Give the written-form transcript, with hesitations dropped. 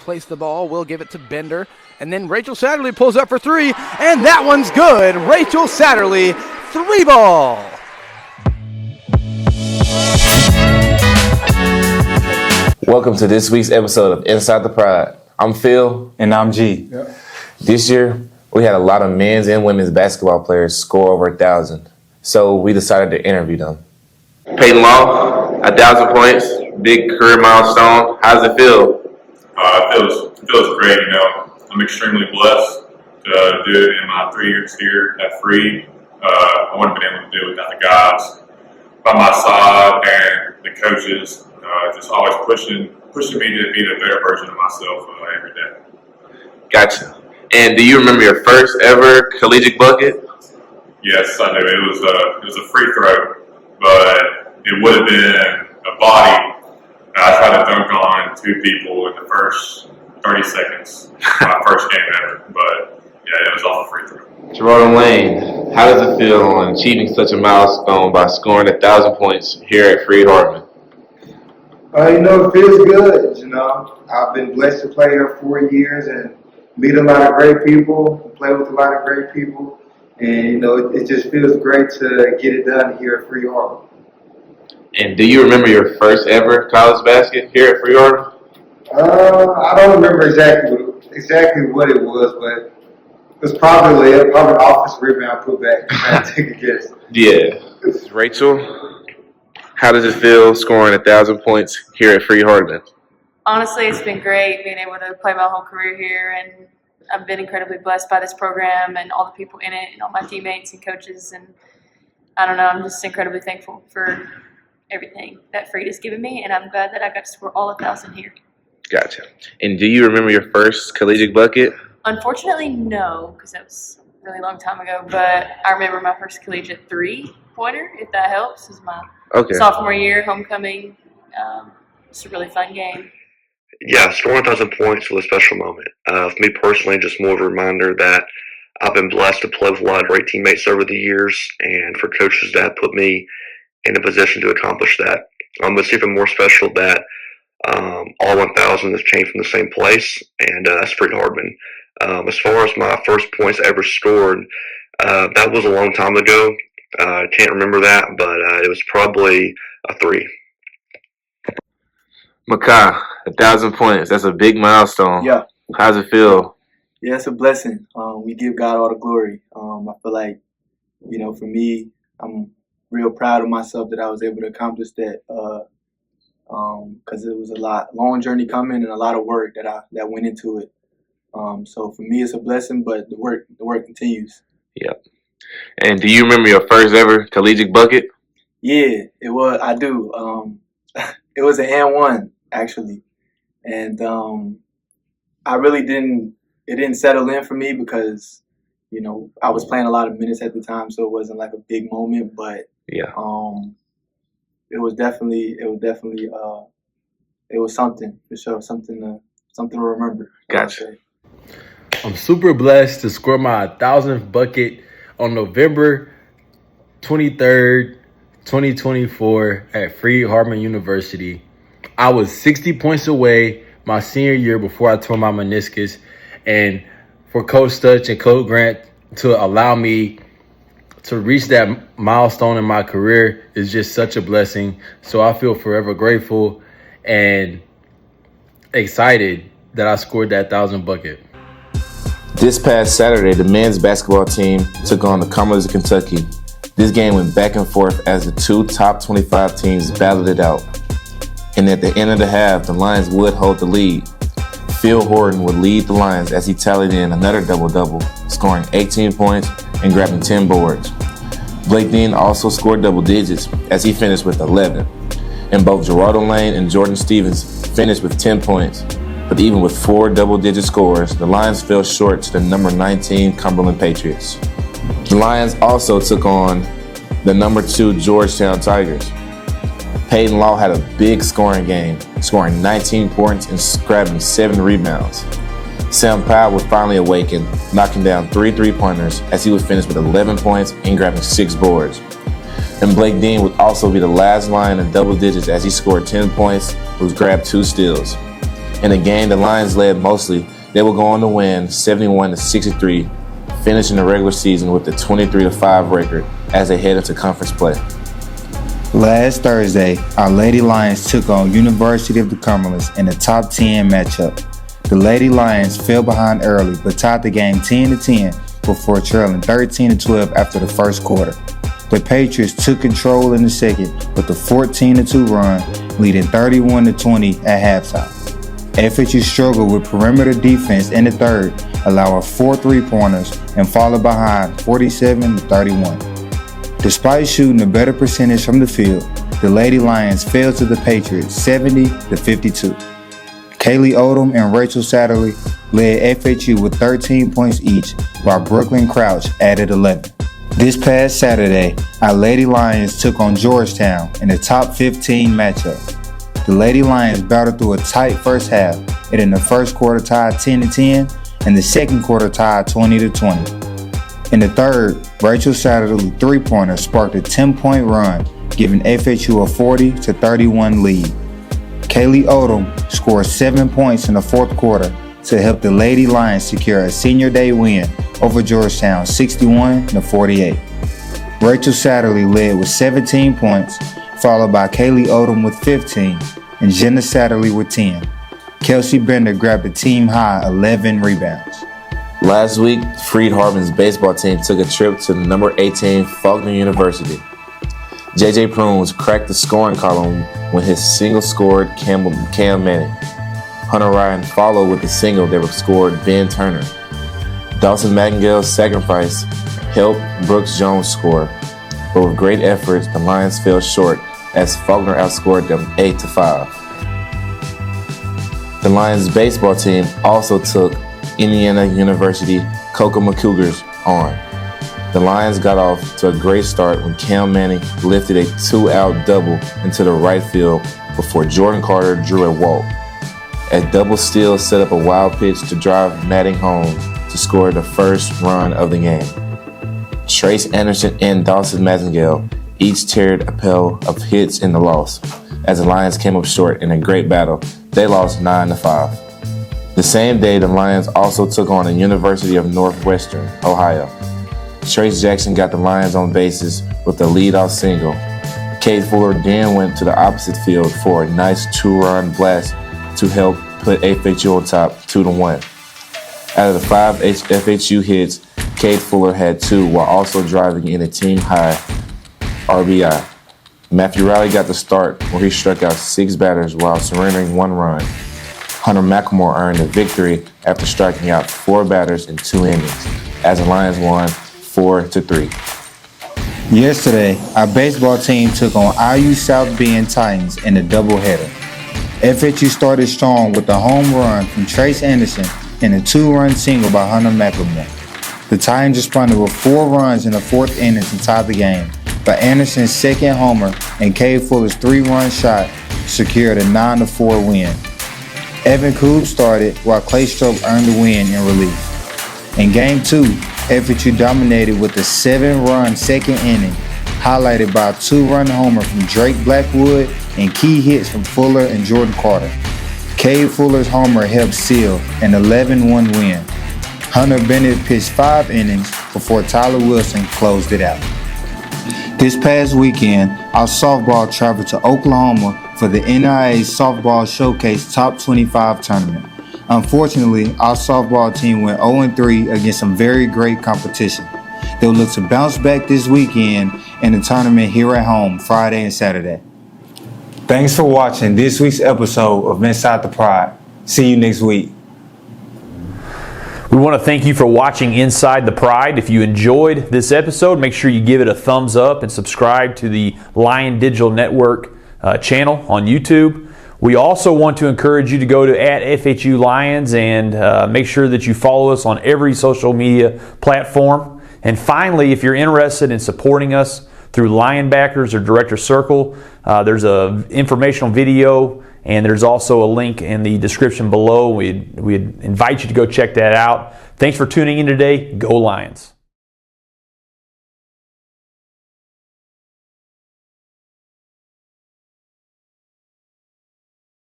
place the ball. We'll give it to Bender. And then Rachel Satterley pulls up for three, and that one's good. Rachel Satterley, 3-ball. Welcome to this week's episode of Inside the Pride. I'm Phil. And I'm G. Yep. This year, we had a lot of men's and women's basketball players score over 1,000. So we decided to interview them. Peyton Law, 1,000 points, big career milestone. How does it feel? It feels great. I'm extremely blessed to do it in my 3 years here at Freed. I wouldn't have been able to do it without the guys by my side and the coaches, just always pushing me to be the better version of myself every day. Gotcha. And do you remember your first ever collegiate bucket? Yes, I do. It was a free throw, but it would have been a body. I tried to dunk on 2 people in the first 30 seconds, my first game ever. But yeah, it was all a free throw. Gerardo Lane, how does it feel on achieving such a milestone by scoring 1,000 points here at Freed-Hardeman? It feels good. I've been blessed to play here 4 years and meet a lot of great people, play with a lot of great people. And, it just feels great to get it done here at Freed-Hardeman. And do you remember your first ever college basket here at Freed-Hardeman? I don't remember exactly what it was, but it was probably an office rebound putback. I take a guess. Yeah. Rachel, how does it feel scoring 1,000 points here at Freed-Hardeman? Honestly, it's been great being able to play my whole career here, and I've been incredibly blessed by this program and all the people in it and all my teammates and coaches. And I don't know, I'm just incredibly thankful for everything that Freed has given me, and I'm glad that I got to score all 1,000 here. Gotcha. And do you remember your first collegiate bucket? Unfortunately, no, because that was a really long time ago. But I remember my first collegiate 3-pointer, if that helps. It was my sophomore year, homecoming. It's a really fun game. Yeah, scoring 1,000 points was a special moment. For me personally, just more of a reminder that I've been blessed to play with a lot of great teammates over the years, and for coaches that put me in a position to accomplish that. It's even more special that all 1,000 has came from the same place, and that's Freed-Hardeman. As far as my first points ever scored, that was a long time ago. I can't remember that, but it was probably a 3. Makai, 1,000 points. That's a big milestone. Yeah. How's it feel? Yeah, it's a blessing. We give God all the glory. I feel like, for me, I'm real proud of myself that I was able to accomplish that because it was a long journey coming and a lot of work that went into it. So for me, it's a blessing, but the work continues. Yep. And do you remember your first ever collegiate bucket? Yeah, it was. I do. It was an and-1 actually, and I really didn't. It didn't settle in for me because I was playing a lot of minutes at the time, so it wasn't like a big moment. But yeah, it was definitely something for sure, something to remember. Gotcha. I'm super blessed to score my 1,000th bucket on November 23rd, 2024 at Freed-Hardeman University. I was 60 points away my senior year before I tore my meniscus. And for Coach Stutch and Coach Grant to allow me to reach that milestone in my career is just such a blessing. So I feel forever grateful and excited that I scored that 1,000 bucket. This past Saturday, the men's basketball team took on the Commonwealth of Kentucky. This game went back and forth as the 2 top 25 teams battled it out. And at the end of the half, the Lions would hold the lead. Phil Horton would lead the Lions as he tallied in another double-double, scoring 18 points and grabbing 10 boards. Blake Dean also scored double digits as he finished with 11. And both Gerardo Lane and Jordan Stevens finished with 10 points. But even with 4 double-digit scores, the Lions fell short to the number 19 Cumberland Patriots. The Lions also took on the number 2 Georgetown Tigers. Peyton Law had a big scoring game, scoring 19 points and grabbing 7 rebounds. Sam Powell would finally awaken, knocking down 3 3-pointers as he would finish with 11 points and grabbing 6 boards. And Blake Dean would also be the last Lion in double digits as he scored 10 points, who grabbed 2 steals. In the game, the Lions led mostly. They will go on to win 71-63, finishing the regular season with a 23-5 record as they head into conference play. Last Thursday, our Lady Lions took on University of the Cumberlands in a top 10 matchup. The Lady Lions fell behind early but tied the game 10-10 before trailing 13-12 after the first quarter. The Patriots took control in the second with a 14-2 run, leading 31-20 at halftime. FHU struggled with perimeter defense in the third, allowing 4 3-pointers and falling behind 47-31. Despite shooting a better percentage from the field, the Lady Lions fell to the Patriots 70-52. Kaylee Odom and Rachel Satterley led FHU with 13 points each, while Brooklyn Crouch added 11. This past Saturday, our Lady Lions took on Georgetown in a top 15 matchup. The Lady Lions battled through a tight first half, and in the first quarter tied 10-10, and the second quarter tied 20-20. In the third, Rachel Satterley 3-pointer sparked a 10-point run, giving FHU a 40-31 lead. Kaylee Odom scored 7 points in the fourth quarter to help the Lady Lions secure a senior day win over Georgetown 61-48. Rachel Satterley led with 17 points, followed by Kaylee Odom with 15 and Jenna Satterley with 10. Kelsey Bender grabbed a team-high 11 rebounds. Last week, Freed-Hardeman's baseball team took a trip to the number 18 Faulkner University. J.J. Prunes cracked the scoring column when his single scored Cam Manning. Hunter Ryan followed with a single that scored Ben Turner. Dawson Mackengale's sacrifice helped Brooks Jones score, but with great efforts, the Lions fell short as Faulkner outscored them 8-5. The Lions baseball team also took Indiana University Kokomo Cougars on. The Lions got off to a great start when Cam Manning lifted a 2-out double into the right field before Jordan Carter drew a walk. A double steal set up a wild pitch to drive Manning home to score the first run of the game. Trace Anderson and Dawson Mackengale each teared a pair of hits in the loss. As the Lions came up short in a great battle, they lost 9-5. The same day, the Lions also took on the University of Northwestern Ohio. Trace Jackson got the Lions on bases with a leadoff single. Kate Fuller then went to the opposite field for a nice 2-run blast to help put FHU on top 2-1. Out of the 5 FHU hits, Kate Fuller had 2 while also driving in a team-high RBI. Matthew Riley got the start where he struck out 6 batters while surrendering 1 run. Hunter McLemore earned the victory after striking out 4 batters in 2 innings, as the Lions won 4-3. Yesterday, our baseball team took on IU South Bend Titans in a doubleheader. FHU started strong with a home run from Trace Anderson and a 2-run single by Hunter McLemore. The Titans responded with 4 runs in the 4th inning to tie the game, but Anderson's second homer and Cade Fuller's 3-run shot secured a 9-4 win. Evan Koob started while Clay Stroke earned the win in relief. In Game 2, FHU dominated with a 7-run second inning, highlighted by a 2-run homer from Drake Blackwood and key hits from Fuller and Jordan Carter. Cade Fuller's homer helped seal an 11-1 win. Hunter Bennett pitched 5 innings before Tyler Wilson closed it out. This past weekend, our softball traveled to Oklahoma for the NIA Softball Showcase Top 25 tournament. Unfortunately, our softball team went 0-3 against some very great competition. They'll look to bounce back this weekend in the tournament here at home Friday and Saturday. Thanks for watching this week's episode of Inside the Pride. See you next week. We want to thank you for watching Inside the Pride. If you enjoyed this episode, make sure you give it a thumbs up and subscribe to the Lion Digital Network channel on YouTube. We also want to encourage you to go to @FHU Lions and make sure that you follow us on every social media platform. And finally, if you're interested in supporting us through Lionbackers or Director Circle, there's an informational video and there's also a link in the description below. We'd invite you to go check that out. Thanks for tuning in today. Go Lions.